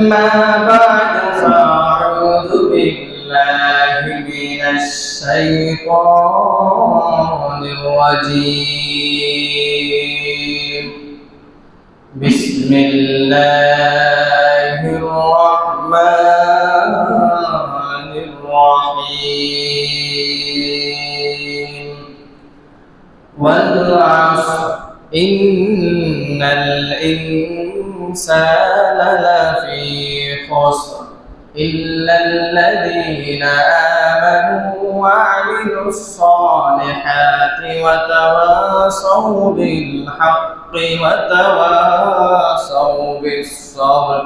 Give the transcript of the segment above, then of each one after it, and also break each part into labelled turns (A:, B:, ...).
A: أما بعد فأعوذ بالله من الشيطان الرجيم. بسم الله الرحمن الرحيم. والعصر إن الإنسان لفي خسر إلا الذين آمنوا وعملوا الصالحات وتواصوا بالحق وتواصوا بالصبر.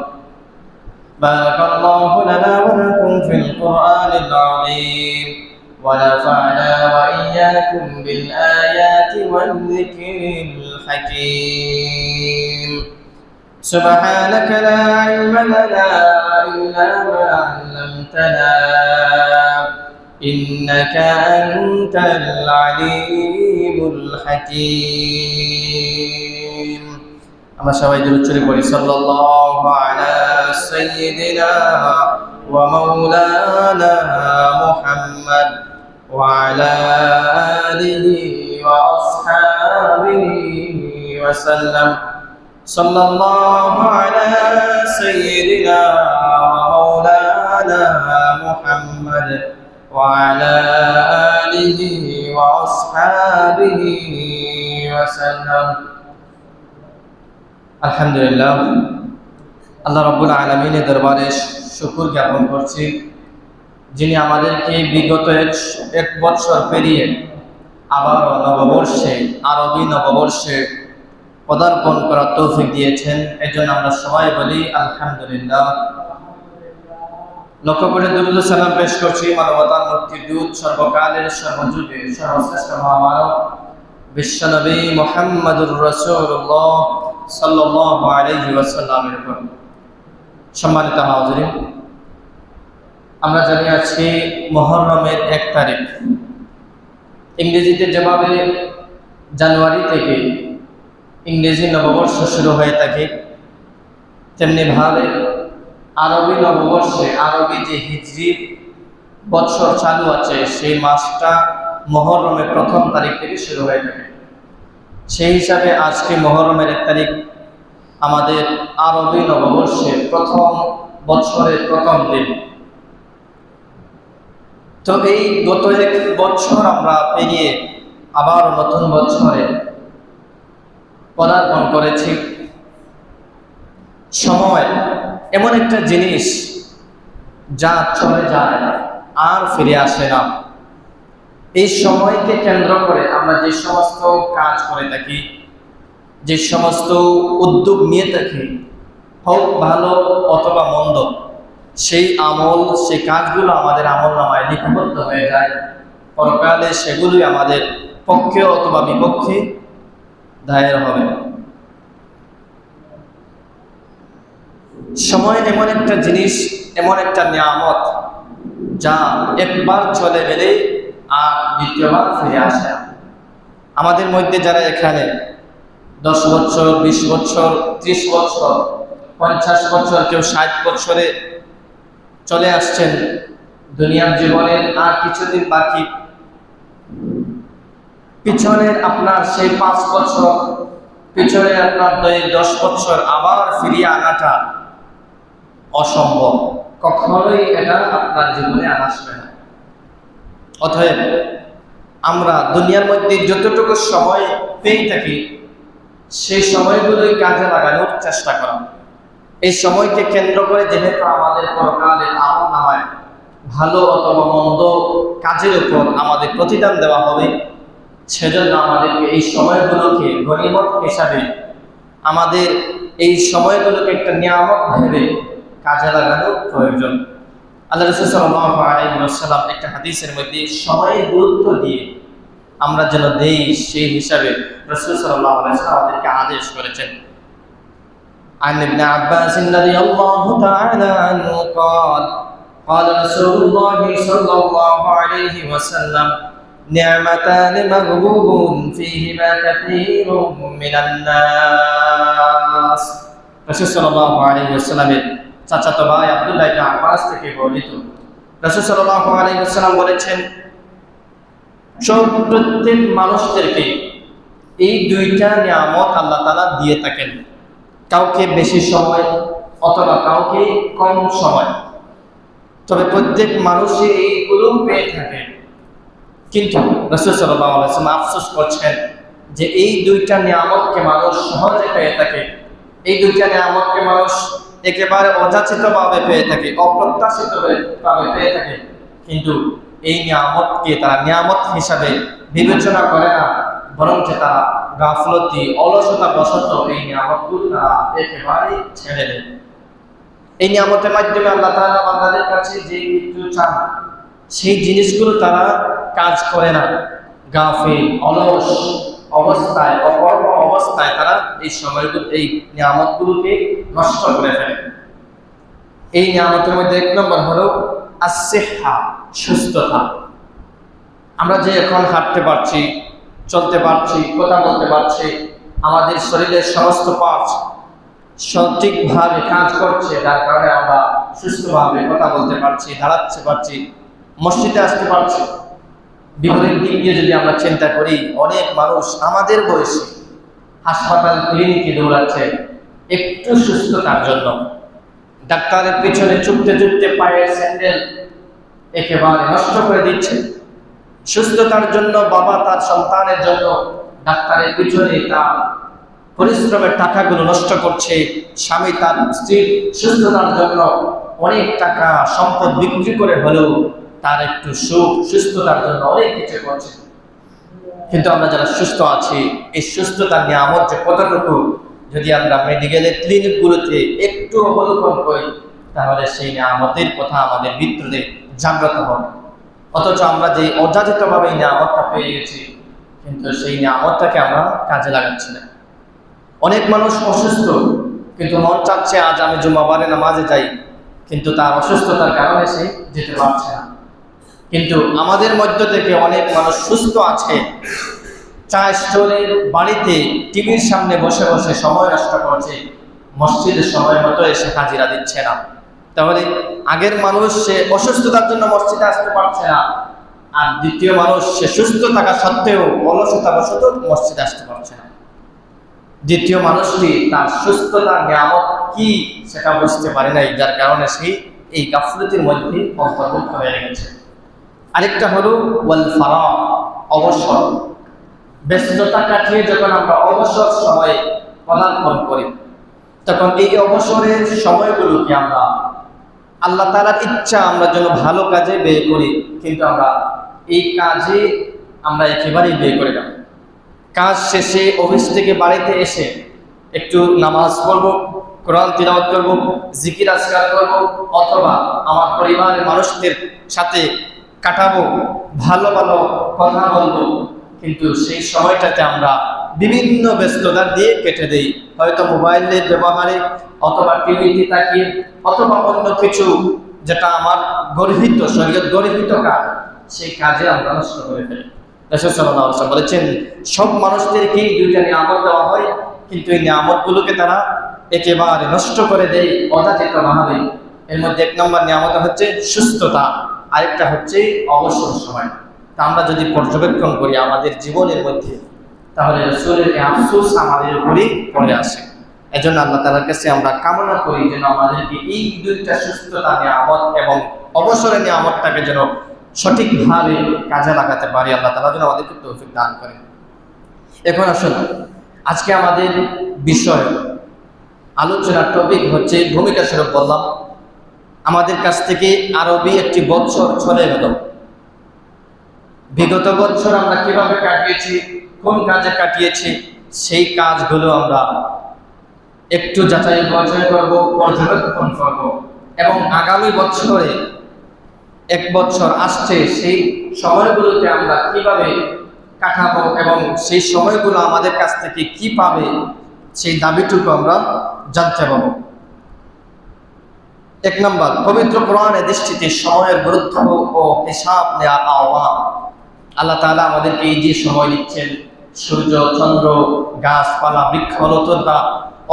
A: بارك الله لنا ولكم في القرآن العظيم ونفعنا وإياكم بالآيات والذكر الحكيم. سبحانك لا علم لنا إلا ما علمتنا إنك أنت العليم الحكيم. أما شواهد الرسول صلى الله على سيدنا ومولانا محمد وعلى آله وأصحابه وسلم. صلى الله على سيدنا ومولانا محمد وعلى آله وأصحابه وسلم. আলহামদুলিল্লাহ, আল্লাহ রাব্বুল আলামিনের দরবারে শুকর জ্ঞাপন করছি, যিনি আমাদেরকে বিগত এক বছর পেরিয়ে আবার নববর্ষে, আরবি নববর্ষে পদার্পণ করার তৌফিক দিয়েছেন। এর জন্য আমরা সবাই বলি আলহামদুলিল্লাহ। লক্ষ্য করে দুরূদ ও সালাম পেশ করছি মানবতার মুক্তির দূত, সর্বকালের সর্বযুগের সর্বশ্রেষ্ঠ মহামানব বিশ্বনবী মুহাম্মদুর রাসূলুল্লাহ সাল্লাল্লাহু আলাইহি ওয়াসাল্লামের উপর। সম্মানিত হাজিরিন, আমরা জানি আছি মুহররমের 1 তারিখ। ইংরেজিতে যেভাবে জানুয়ারি থেকে ইংরেজি নববর্ষ শুরু হয়ে থাকে, তেমনি ভাবে আরবি নববর্ষে, আরবি যে হিজরি বছর চালু আছে, সেই মাসটা মুহররমের 1ম তারিখ থেকে শুরু হয়ে থাকে। সেই হিসাবে আজকে মুহররমের 1 তারিখ আমাদের আরবি নববর্ষের প্রথম বছরের প্রথম দিন। তো এই গত 1 বছর আমরা পেরিয়ে আবার নতুন বছরে পদার্পণ করেছি। সময় এমন একটা জিনিস যা চলে যায় আর ফিরে আসে না। এই সময়কে কেন্দ্র করে আমরা যে সমস্ত কাজ করে থাকি, যে সমস্ত উদ্যোগ নিয়ে থাকি, হোক ভালো অথবা মন্দ, সেই আমল, সেই কাজগুলো আমাদের আমলনামায় লিপিবদ্ধ হয়ে যায়। পরকালে সেগুলোই আমাদের পক্ষে অথবা বিপক্ষে দায়ের হবে। সময় এমন একটা জিনিস, এমন একটা নিয়ামত, যা একবার চলে গেলে আর দ্বিতীয়বার ফিরে আসে না। আমাদের মধ্যে যারা এখানে 10 বছর, 20 বছর, 30 বছর, 50 বছর, কেউ 60 বছরে চলে আসছেন, দুনিয়ার জীবনের আর কিছুদিন বাকি, পিছনের আপনার সেই 5 বছর, পিছনে আপনার 10 বছর আবার ফিরিয়ে আনাটা অসম্ভব। কখনোই এটা আপনার জীবনে আসবে না। অতএব আমরা দুনিয়ার মধ্যে যতটুকু সময় পেয়ে থাকি, সেই সময়গুলোই কাজে লাগানোর চেষ্টা করা। এই সময়কে কেন্দ্র করে যেহেতু আমাদের পরকালের আমলনামায় ভালো অথবা মন্দ কাজের উপর আমাদের প্রতিদান দেওয়া হবে, সেজন্য আমাদেরকে এই সময়গুলোকে গনিমত হিসাবে, আমাদের এই সময়গুলোকে একটা নিয়ামত ভেবে কাজে লাগানো প্রয়োজন। আল্লাহ রাসূল সাল্লাল্লাহু আলাইহি ওয়াসাল্লাম একটা হাদিসের মধ্যে সময়ের গুরুত্ব দিয়ে আমরা যেন দেই, সেই হিসাবে রাসূল সাল্লাল্লাহু আলাইহি ওয়াসাল্লাম আমাদেরকে আদেশ করেছেন। عن ابن عباس رضي الله تعالى عنه قال قال رسول الله صلى الله عليه وسلم نعمتان مغبوب فيهما كثير من الناس। রাসূল সাল্লাল্লাহু আলাইহি ওয়াসাল্লামের চাচাতো ভাই আব্দুল্লাহ ইবনে আব্বাস থেকে বর্ণিত, রাসূল সাল্লাল্লাহু আলাইহি ওয়াসাল্লাম বলেছেন, প্রত্যেক মানুষদেরকে এই দুইটা নিয়ামত আল্লাহ তাআলা দিয়ে থাকেন, কাউকে বেশি সময় অথবা কাউকে কম সময়, তবে প্রত্যেক মানুষই এইগুলো পেয়ে থাকে। কিন্তু রাসূল সাল্লাল্লাহু আলাইহি ওয়াসাল্লাম আফসোস করছেন যে এই দুইটা নিয়ামতকে মানুষ সহজে পেয়ে থাকে, এই দুইটা নিয়ামতকে মানুষ একেবারে অযাচিতভাবে পেয়ে থাকে, অপ্রত্যাশিতভাবে পেয়ে থাকে, কিন্তু এই নিয়ামতকে তারা নিয়ামত হিসাবে বিবেচনা করে না, বরং যে তারা গাফলতি অলসতা বশত এই নিয়ামতগুলো তারা একেবারে ছেড়ে দেয়। এই নিয়ামতের মাধ্যমে আল্লাহ তাআলা বান্দাদের কাছে যে কিছু চান সেই জিনিসগুলো তারা কাজ করে না, গাফিল অলস অবস্থায় অকর্ম অবস্থায় তারা এই সময়গুলো এই নিয়ামতগুলোকে নষ্ট করে ফেলে। এই নিয়ামতের মধ্যে এক নম্বর হলো as-sihha, সুস্থতা। আমরা যে এখন হাঁটতে পারছি, চলতে পারছি, কথা বলতে পারছি, আমাদের শরীরের সমস্ত পার্টস সঠিকভাবে কাজ করছে, যার কারণে আমরা সুস্থভাবে কথা বলতে পারছি, দাঁড়াতে পারছি, মসজিদে আসতে পারছি। বিপরীত দিক দিয়ে যদি আমরা চিন্তা করি, অনেক মানুষ আমাদের বয়সে হাসপাতাল ক্লিনিকে দৌড়াচ্ছে একটু সুস্থতার জন্য, ডাক্তারের পিছনে ছুটতে ছুটতে পায়ের স্যান্ডেল একেবারে নষ্ট করে দিচ্ছে। সুস্থতার জন্য বাবা তার সন্তানের জন্য ডাক্তারের পিছনে তার পরিশ্রমের টাকাগুলো নষ্ট করছে, স্বামী তার স্ত্রীর সুস্থতার জন্য অনেক টাকা সম্পদ বিক্রি করে হলেও তার একটু সুস্থতার জন্য অনেক কিছু করছে। কিন্তু আমরা যারা সুস্থ আছি, এই সুস্থতার নিয়ামত যে কতটুকু যদি আমরা মেডিকেলের ক্লিনিকগুলোতে একটু অবলোকন করি, তাহলে সেই নিয়ামতের কথা আমাদের ভিতরে জাগ্রত হবে। অথচ আমরা যে অযাচিতভাবে এই নিয়ামতটা পেয়ে গেছি, কিন্তু সেই নিয়ামতটাকে আমরা কাজে লাগাচ্ছি না। অনেক মানুষ অসুস্থ, কিন্তু মন চাচ্ছে আজ আমি জুমাবারে নামাজে যাই, কিন্তু তার অসুস্থতার কারণে সে যেতে পারছে না। কিন্তু আমাদের মধ্য থেকে অনেক মানুষ সুস্থ আছে, চায় স্টোরের বাড়িতে টিভির সামনে বসে বসে সময় নষ্ট করছে, মসজিদের সময় মতো এসে হাজিরা দিচ্ছে না। তাহলে আগের মানুষ সে অসুস্থতার জন্য মসজিদে আসতে পারছে না, আর দ্বিতীয় মানুষ সে সুস্থ থাকা সত্ত্বেও অলসতাবশত মসজিদে আসতে পারছে না। দ্বিতীয় মানুষটি তার সুস্থতার নিয়ামত কি সেটা বুঝতে পারে নাই, যার কারণে সে এই গাফলতির মধ্যে অন্তর্ভুক্ত হয়ে গেছে। আরেকটা হলো ওয়াল ফারাগ, অবসর। ব্যস্ততা কাটিয়ে যখন আমরা অবসর সময়ে পদার্পণ করি, তখন এই অবসরের সময়গুলোকে আমরা আল্লাহ তাআলার ইচ্ছা আমরা যেন ভালো কাজে ব্যয় করি, কিন্তু আমরা এই কাজে আমরা একেবারেই ব্যয় করি না। কাজ শেষে অফিস থেকে বাড়িতে এসে একটু নামাজ পড়ব, কোরআন তিলাওয়াত করব, জিকির আজকার করব, অথবা আমার পরিবারের মানুষদের সাথে কাটাবো, ভালো ভালো কথা বলবো, কিন্তু সেই সময়টাতে আমরা বিভিন্ন ব্যস্ততা দিয়ে কেটে দেই। হয়তো মোবাইলের ব্যবহারে, অথবা টিভিতে তাকিয়ে, অথবা অন্য কিছু যেটা আমার গর্হিত শরীরের গর্হিত কাজ, সেই কাজে আমরা নষ্ট করে ফেলি। রাসূল সাল্লাল্লাহু আলাইহি ওয়াসাল্লাম বলেছেন, সব মানুষদেরকেই দুইটা নিয়ামত দেওয়া হয়, কিন্তু এই নিয়ামতগুলোকে তারা একেবারে নষ্ট করে দেয় অযাচিতভাবে। এর মধ্যে এক নম্বর নিয়ামত হচ্ছে সুস্থতা, আরেকটা হচ্ছে অবসর সময়। তা আমরা যদি পর্যবেক্ষণ করি আমাদের জীবনের মধ্যে, তাহলে রাসূলের এই আফসোস আমাদের উপরেই পড়ে আসে। এজন্য আল্লাহ তাআলার কাছে আমরা কামনা করি যেন আমাদেরকে এই দুইটা সুস্থতা নিয়ামত এবং অবসরের নিয়ামতটাকে যেন সঠিকভাবে কাজে লাগাতে পারি। আল্লাহ তাআলা যেন আমাদেরকে তৌফিক দান করেন। এখন আসুন, আজকে আমাদের বিষয় আলোচনার টপিক হচ্ছে ভূমিকা স্বরূপ বললাম, আমাদের কাছ থেকে আরবি একটি বছর চলে গেল। বিগত বছর আমরা কিভাবে কাটিয়েছি, কোন কাজে কাটিয়েছি, সেই কাজগুলো আমরা একটু যাচাই বাছাই করব, পর্যবেক্ষণ করব, এবং আগামী বছরে এক বছর আসছে সেই সময়গুলোতে আমরা কিভাবে কাটাবো এবং সেই সময়গুলো আমাদের কাছ থেকে কি পাবে সেই দাবিটুকু আমরা জানতে পারবো। এক নম্বর, পবিত্র কোরআনের দৃষ্টিতে সময়ের গুরুত্ব ও হিসাব নেওয়ার আহ্বান। আল্লাহ তাআলা আমাদেরকে এই যে সময় দিচ্ছেন, সূর্য, চন্দ্র, গাছপালা, বৃক্ষলতা,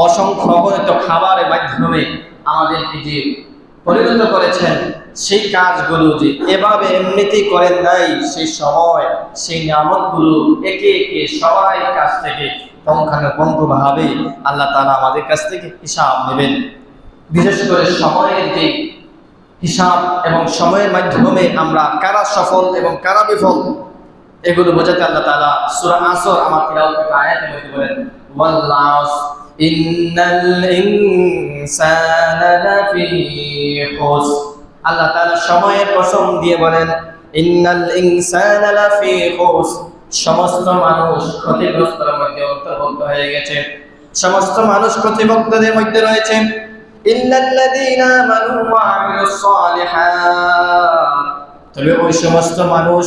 A: অসংখ্য অগণিত খাবারের মাধ্যমে আমাদেরকে যে পরিণত করেছেন, সেই কাজগুলো যে এভাবে এমনিতেই করেন নাই, সেই সময় সেই নিয়ামতগুলো একে একে সবাই কাছ থেকে পুঙ্খানুপুঙ্খভাবে আল্লাহ তাআলা আমাদের কাছ থেকে হিসাব নেবেন। বিশেষ করে সময়ের যে হিসাব এবং সময়ের মাধ্যমে আমরা কারা সফল এবং কারা বিফল, এগুলো বোঝাতে আল্লাহ তাআলা সূরা আসর আমার তিলাওয়াত আয়াতের মধ্যে বলেন, ওয়াল আসর ইন্নাল ইনসানা লাফি খুসর। আল্লাহ তাআলা সময়ের কসম দিয়ে বলেন, ইন্নাল ইনসানা লাফি খুসর, সমস্ত মানুষ ক্ষতিগ্রস্তদের মধ্যে অন্তর্ভুক্ত হয়ে গেছে, সমস্ত মানুষ ক্ষতিগ্রস্তদের মধ্যে রয়েছে। ইল্লাল্লাযীনা আমানু ওয়া আমিলুস সালিহাত, তবে ওই সমস্ত মানুষ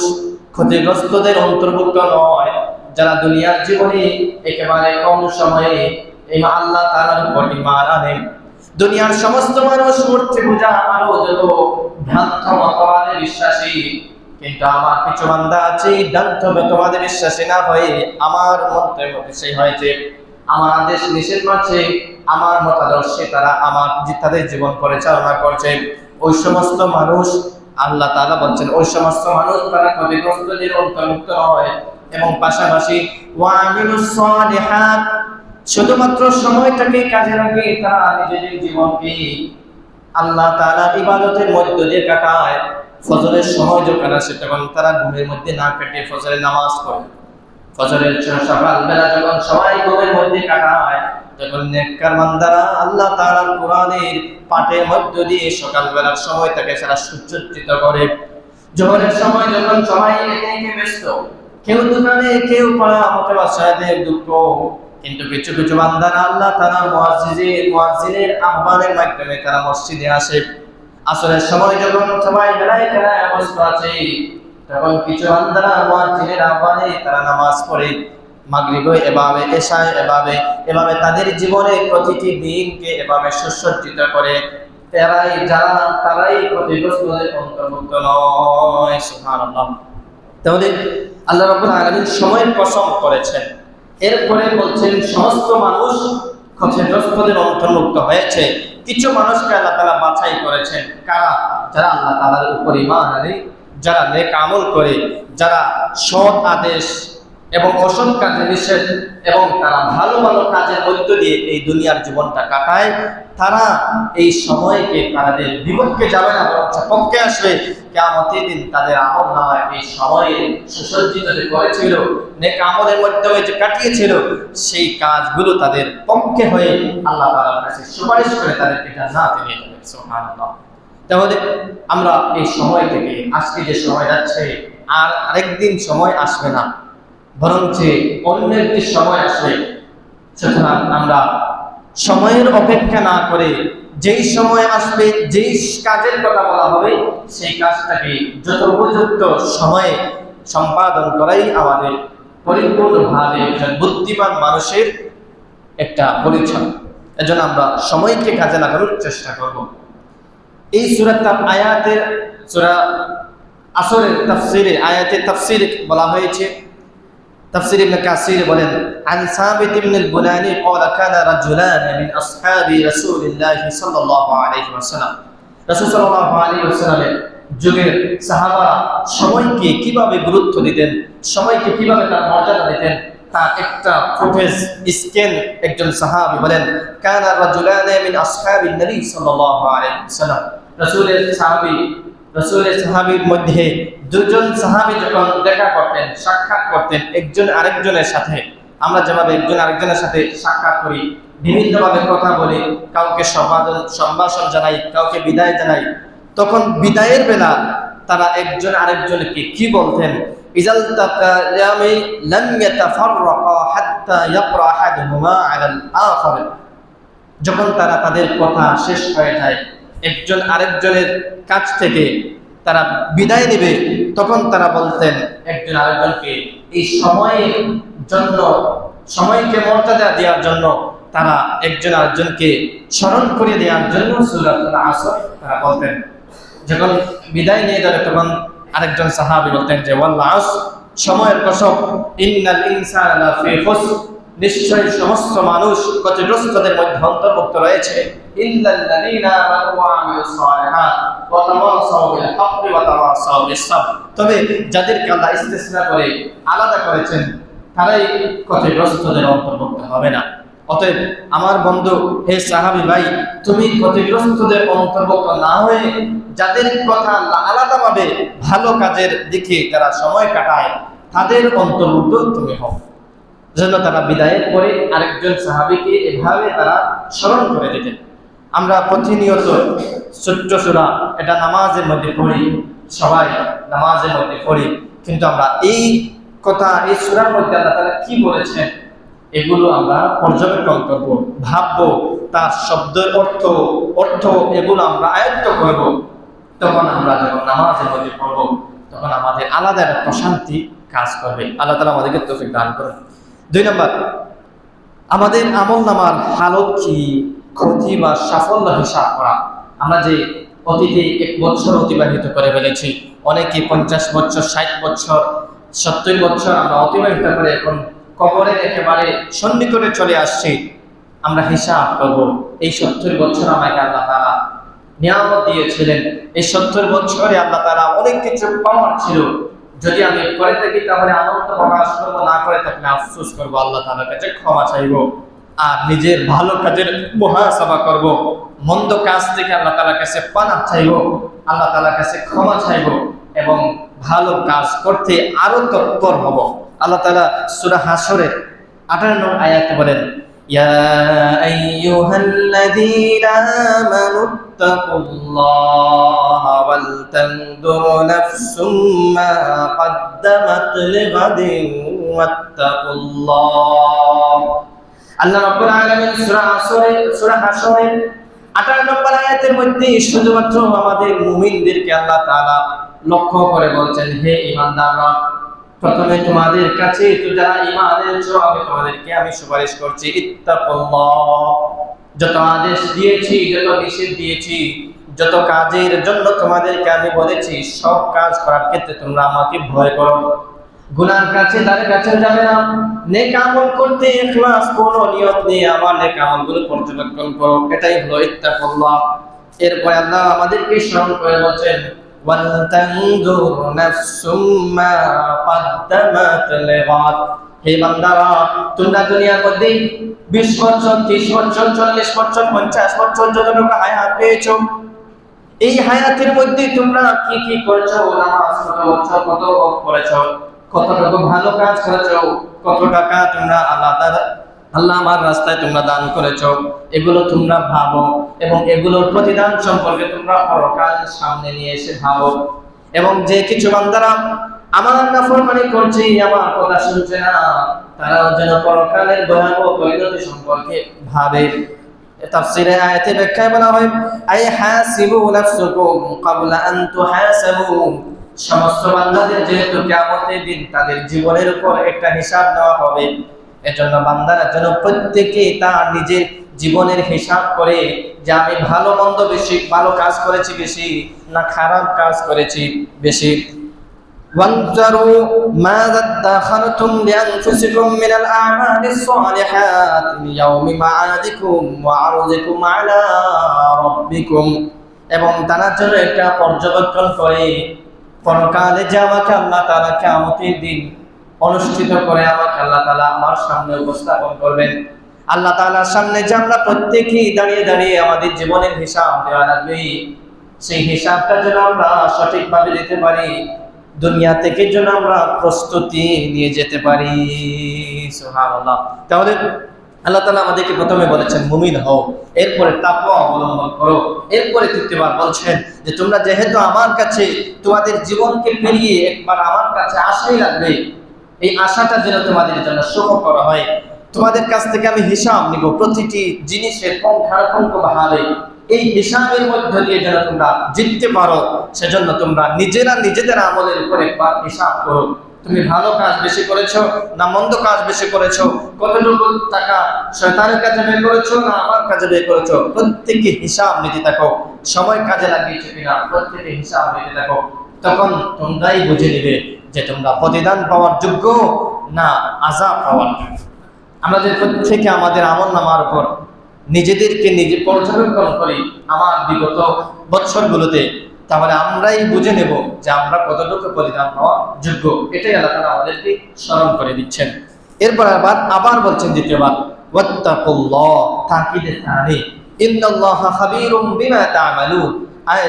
A: ক্ষতিগ্রস্তদের অন্তর্ভুক্ত নয় যারা দুনিয়ার জীবনে একেবারে কম সময়ে এই আল্লাহ তাআলার উপর ঈমান আনে। দুনিয়ার সমস্ত মানুষ মূর্তি পূজা আরো যত ভ্রান্ত মতবাদে বিশ্বাসী, কিন্তু আমার কিছু বান্দা আছে ভ্রান্ত মতবাদে বিশ্বাসী না হয়ে আমার মতে সেই হয়েছে, আমার আদেশ নিষেধ মানছে, আমার মতাদর্শে তারা আমার তাদের জীবন পরিচালনা করছে। ওই সমস্ত মানুষ আল্লাহ তাআলা বলছেন, ওই সমস্ত মানুষ তারা ক্ষতিগ্রস্তদের অন্তর্ভুক্ত হয়। এবং পাশাপাশি ওয়া আমিলুস সালিহাত, শুধুমাত্র সময়টাকে কাজে লাগিয়ে তারা নিজেদের জীবনকে আল্লাহ তাআলার ইবাদতের মধ্য দিয়ে কাটায়। ফজরের সময় যখন আসে তখন তারা ঘুমের মধ্যে না কেটে ফজরের নামাজ পড়ে। ফজরের সকালবেলা যখন সবাই ঘুমের মধ্যে কাটায়, তখন নেককার বান্দারা আল্লাহ তাআলার কোরআনের পাঠের মধ্য দিয়ে সকালবেলার সময়টাকে সারা সুসজ্জিত করে। জোহরের সময় যখন সবাই একে একে ব্যস্ত, কেউ দোকানে, কেউ পাড়া মতে বাসায় দুঃখ, কিন্তু কিছু কিছু বান্দারা আল্লাহ তাআলা মুয়াজ্জিনের আহ্বানের মাধ্যমে তারা মসজিদে আসে। আসরের সময় যখন সবাই বেলায় বেলায় অবস্থা আছে, তখন কিছু বান্দারা মুয়াজ্জিনের আহ্বানে তারা নামাজ পড়ে। মাগরিবে এভাবে, এশায় এভাবে তাদের জীবনের প্রতিটি দিনকে এভাবে সুসজ্জিত করে। তারাই ক্ষতিগ্রস্তদের অন্তর্ভুক্ত নয়। সুবহানাল্লাহ। তাহলে আল্লাহ রাব্বুল আলামিন সময়ের কসম করেছেন, এরপরে বলছেন সমস্ত মানুষ ক্ষতিগ্রস্তদের অন্তর্ভুক্ত হয়েছে। কিছু মানুষকে আল্লাহ তাআলা বাছাই করেছেন, কারা? যারা আল্লাহ তাআলার উপর ঈমান আনে, যারা নেক আমল করে, যারা সৎ আদেশ এবং অসৎ কাজে নিষেধ এবং তারা ভালো ভালো কাজের মধ্য দিয়ে এই দুনিয়ার জীবনটা কাটায়। তারা এই সময়কে তাদের বিপক্ষে যাবে না, বরং পক্ষে আসবে। কিয়ামতের দিন তাদের আমল নামায় এই সময়ে সুসজ্জিত যে করেছিল, নেক আমলের মাধ্যমে যে কাটিয়েছিল, সেই কাজগুলো তাদের পক্ষে হয়ে আল্লাহ তাআলার কাছে সুপারিশ করে তাদেরকে জান্নাতে নিয়ে যাবে। সুবহানাল্লাহ। তাহলে আমরা এই সময় থেকে, আজকে যে সময় যাচ্ছে আর আরেকদিন সময় আসবে না, বরঞ্চ অন্য একটি সময় আসবে। সুতরাং আমরা সময়ের অপেক্ষা না করে যেই সময় আসবে, যেই কাজের কথা বলা হবে, সেই কাজটাকে যত উপযুক্ত সময়ে সম্পাদন করাই আমাদের পরিপূর্ণভাবে একজন বুদ্ধিমান মানুষের একটা পরিচয়। এজন্য আমরা সময়কে কাজে লাগানোর চেষ্টা করব। এই সূরা আসরের তাফসীরে, আয়াতের তাফসীরে বলা হয়েছে, তাফসীর ইবনে কাসির বলেন, আন সাবিত ইবনে আল-বুনানি قال كان رجلان من اصحاب رسول الله صلى الله عليه وسلم, রাসূল সাল্লাল্লাহু আলাইহি ওয়াসাল্লামের যুগের সাহাবারা সময়কে কিভাবে গুরুত্ব দিতেন, সময়কে কিভাবে তার মর্যাদা দিতেন, তার একটা ফুটেজ স্ক্যান একজন সাহাবী বলেন, কানা রাজুলান মিন আসহাবিন নবী সাল্লাল্লাহু আলাইহি ওয়াসাল্লাম, রাসূলের সাহাবীর মধ্যে দুজন সাহাবী যখন দেখা করতেন, সাক্ষাৎ করতেন একজন আরেকজনের সাথে, আমরা যেভাবে একজন আরেকজনের সাথে সাক্ষাৎ করি, বিভিন্নভাবে কথা বলি, কাউকে সম্ভাষণ জানাই, কাউকে বিদায় জানাই, তখন বিদায়ের বেলা তারা একজন আরেকজনকে কি বলতেন? ইজাল তাকায়ামি লাম ইয়াতাফাররাকা হাত্তা ইয়াকরা আহাদুহুমা আলাল আখার, যখন তারা তাদের কথা শেষ হয়ে যায়, একজন আরেকজনের কাছ থেকে তারা বিদায় নেবে, তখন তারা বলতেন একজন আরেকজনকে এই সময়ের জন্য, সময়কে মর্যাদা দেওয়ার জন্য, তারা একজন আরেকজনকে স্মরণ করে দেওয়ার জন্য সূরাতুল আসর তারা বলতেন। যখন বিদায় নিয়ে যাবে তখন আরেকজন সাহাবী বলতেন যে ওয়াল আসর, সময়ের কসম, ইন্নাল ইনসানা লাফি খুসর, নিশ্চয়ই সমস্ত মানুষ ক্ষতিগ্রস্তদের মধ্যে অন্তর্ভুক্ত রয়েছে। ইল্লাল্লাযীনা আমানু ওয়া আমিলুস সালিহাত ওয়া তাওয়াসাউ বিল হাক্কি ওয়া তাওয়াসাউ বিস সাবর। তবে যাদেরকে আল্লাহ ইস্তিসনা করে আলাদা করেছেন তারাই ক্ষতিগ্রস্তদের অন্তর্ভুক্ত হবে না। অতএব আমার বন্ধু, হে সাহাবী ভাই, তুমি ক্ষতিগ্রস্তদের অন্তর্ভুক্ত না হয়ে যাদের কথা আল্লাহ আলাদাভাবে ভালো কাজের দিকে তারা সময় কাটায় তাদের অন্তর্ভুক্ত তুমি হও। যেন তারা বিদায়ের পরে আরেকজন সাহাবীকে এভাবে তারা স্মরণ করে দিতেন। আমরা প্রতিনিয়ত ছোট্ট সূরা এটা নামাজের মধ্যে পড়ি, সবাই নামাজের মধ্যে পড়ি, কিন্তু আমরা এই কথা এই সূরার মধ্যে আল্লাহ তাআলা কি বলেছেন এগুলো আমরা পর্যবেক্ষণ করব, ভাববো, তার শব্দের অর্থ এগুলো আমরা আয়ত্ত করব। তখন আমরা যখন নামাজের মধ্যে পড়ব তখন আমাদের আলাদা একটা প্রশান্তি কাজ করবে। আল্লাহ তাআলা আমাদেরকে তৌফিক দান করুন। 2 নম্বর, আমাদের আমলনামার হালত কি, ক্ষতি বা সাফল্য হিসাব করা। আমরা যে অতীতে 1 বছর অতিবাহিত করে ফেলেছি, অনেকে 50 বছর, 60 বছর, 70 বছর আমরা অতিবাহিত করে এখন কবরের একেবারে সন্নিকটে চলে আসছি। আমরা হিসাব করব এই 70 বছর আমাকে আল্লাহ তাআলা নিয়ামত দিয়েছিলেন, এই 70 বছরে আল্লাহ তাআলা অনেক কিছু পাওয়ার ছিল। যদি আমি করে থাকি তাহলে আনন্দ প্রকাশ করবো, না করে থাকলে আফসোস করবো, আল্লাহ তাআলার কাছে ক্ষমা চাইবো আর নিজের ভালো কাজের মুহাসাবা করব। মন্দ কাজ থেকে আল্লাহ তাআলার কাছে পানাহ চাইবো, আল্লাহ তাআলার কাছে ক্ষমা চাইবো এবং ভালো কাজ করতে আরো তৎপর হব। আল্লাহ তাআলা সূরা হাসরের 58 নং আয়াতে বলেন, ইয়া আইয়ুহাল্লাযীনা আমানুত্তাকুল্লাহা ওয়াল তানজুর নাফসুম মা কদ্দামাত লিগাদিন ওয়াত্তাকুল্লাহ। আল্লাহ রাব্বুল আলামিন সূরা হাসরের 58 নম্বর আয়াতের মধ্যে শুধুমাত্র আমাদের মুমিনদেরকে আল্লাহ তাআলা লক্ষ্য করে বলছেন, হে ঈমানদাররা, প্রথমে তোমাদের কাছে তো যারা ঈমান এনেছো আমি তোমাদেরকে আমি সুপারিশ করছি, ইত্তাকুল্লাহ। যত আদেশ দিয়েছি, যত নিষেধ দিয়েছি, যত কাজের জন্য তোমাদেরকে আমি বলেছি সব কাজ করার ক্ষেত্রে তোমরা আমাকে ভয় করো। গুনার কাছে তাদের কাছে যাবে না, নেক আমল করতে ইখলাস করো, নিয়ত নিয়ে আমার নেক আমলগুলো পর্যবেক্ষণ করো, এটাই হলো ইত্তাকুল্লাহ। এরপর আল্লাহ আমাদেরকে স্মরণ করে বলছেন, ওয়াল তানজুর নাফসুম মা কদ্দামাত লিগাদ। হে বান্দারা, তোমরা দুনিয়ার মধ্যে 20 বছর, 30 বছর, 40 বছর, 50 বছর যতটুকু হায়াত পেয়েছো, এই হায়াতের মধ্যে তোমরা কি কি করেছো, নামাজ কত বছর, কত ওয়াক্ত করেছো, কতটুকু ভালো কাজ করেছো, কত টাকা তোমরা আল্লাহ আমার রাস্তায় তোমরা দান করেছো, এগুলো তোমরা ভাবো এবং এগুলোর প্রতিদান সম্পর্কে তোমরা পরকাল সামনে নিয়ে এসে ভাবো। এবং যে কিছু বান্দারা আমার নাফরমানি করছে, আমার কথা শুনছে না, তারাও যেন পরকালের ভয়াবহ পরিণতি সম্পর্কে ভাবে। তাফসীরে আয়াতে ব্যাখ্যায় বলা হয়, আই হাসিবু নাফসুকুম ক্বাবলা আন তুহাসাবু। সমস্ত বান্দাদের যেহেতু কিয়ামতের দিন তাদের জীবনের উপর একটা হিসাব নেওয়া হবে, এজন্য বান্দারা যেন প্রত্যেকে তার নিজের জীবনের হিসাব করে যে আমি ভালো মন্দ বেশি, ভালো কাজ করেছি বেশি না খারাপ কাজ করেছি বেশি। ওয়ানজারু মাযা দাখালতুম লিআনফুসিকুম মিনাল আ'মালিস সালিহাত লিয়াউমি মা'আদিকুম ওয়া আরযিকুম আলা রাব্বিকুম। এবং তারা যেন একটা পর্যবেক্ষণ করে পরকালে যে আমাকে আল্লাহ তাআলা কিয়ামতের দিন অনুষ্ঠিত করে আমাকে আল্লাহ তাআলা আমার সামনে উপস্থাপন করবেন। আল্লাহ তাআলার সামনে যে আমরা প্রত্যেকেই দাঁড়িয়ে দাঁড়িয়ে আমাদের জীবনের হিসাব দেওয়া লাগবে, সেই হিসাবটা যেন আমরা সঠিকভাবে দিতে পারি, দুনিয়া থেকে যেন আমরা প্রস্তুতি নিয়ে যেতে পারি। সুবহানাল্লাহ। তাহলে আল্লাহ তাআলা আমাদেরকে প্রথমে বলেছেন মুমিন হও, এরপরে তাকওয়া অবলম্বন করো, এরপরে তৃতীয়বার বলছেন যে তোমরা যেহেতু আমার কাছে তোমাদের জীবনকে পেরিয়ে একবার আমার কাছে আসাই লাগবে, এই আশাটা যেন তোমাদের জন্য সুখকর হয়। তোমাদের কাছ থেকে আমি হিসাব নিব প্রতিটি জিনিসের পুঙ্খানুপুঙ্খ ভাবে, এই হিসাবের মধ্য দিয়ে যেন তোমরা জিততে পারো, সেজন্য তোমরা নিজেরা নিজেদের আমলের উপর একবার হিসাব করো। তুমি ভালো কাজ বেশি করেছো না মন্দ কাজ বেশি করেছো, কতটুকু টাকা শয়তানের কাছে ব্যয় করেছো না আমার কাছে ব্যয় করেছো, প্রত্যেকে হিসাব নিতে থাকো। সময় কাজে লাগিয়েছো কিনা প্রত্যেকে হিসাব নিতে থাকো। তখন তোমরাই বুঝে নিবে যে তোমরা প্রতিদান পাওয়ার যোগ্য না আযাব পাওয়ার যোগ্য। আমাদের প্রত্যেকে আমাদের আমলনামার উপর নিজেদেরকে নিজে পর্যবেক্ষণ করি আমার বিগত বছরগুলোতে, তাহলে আমরাই বুঝে নেব যে আমরা কতটুকু পরিণাম হওয়া যোগ্য। এটাই আল্লাহ তাআলা আমাদেরকে স্মরণ করে দিচ্ছেন। এরপর আবার বলছেন দ্বিতীয়বার, ওয়াত্তাকুল্লাহ, তাকিদে তানি, ইন্নাল্লাহা খাবীরুম বিমা তা'মালুন, আয়